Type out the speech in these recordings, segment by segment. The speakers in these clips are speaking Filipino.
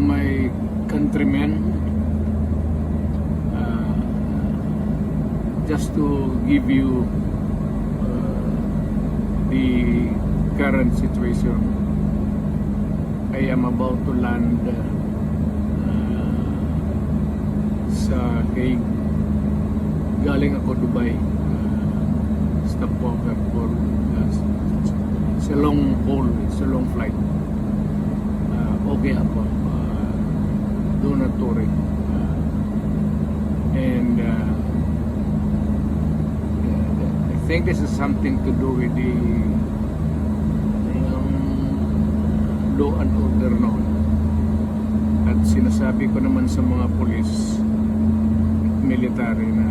my countrymen, just to give you the current situation. I am about to land sa Hague. Galing ako Dubai, stopover for it's a long haul, it's a long flight. Okay ako, do not worry. And I think this is something to do with the law and order noon. At sinasabi ko naman sa mga pulis, military, na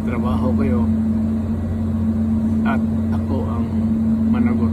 trabaho kayo at ako ang managot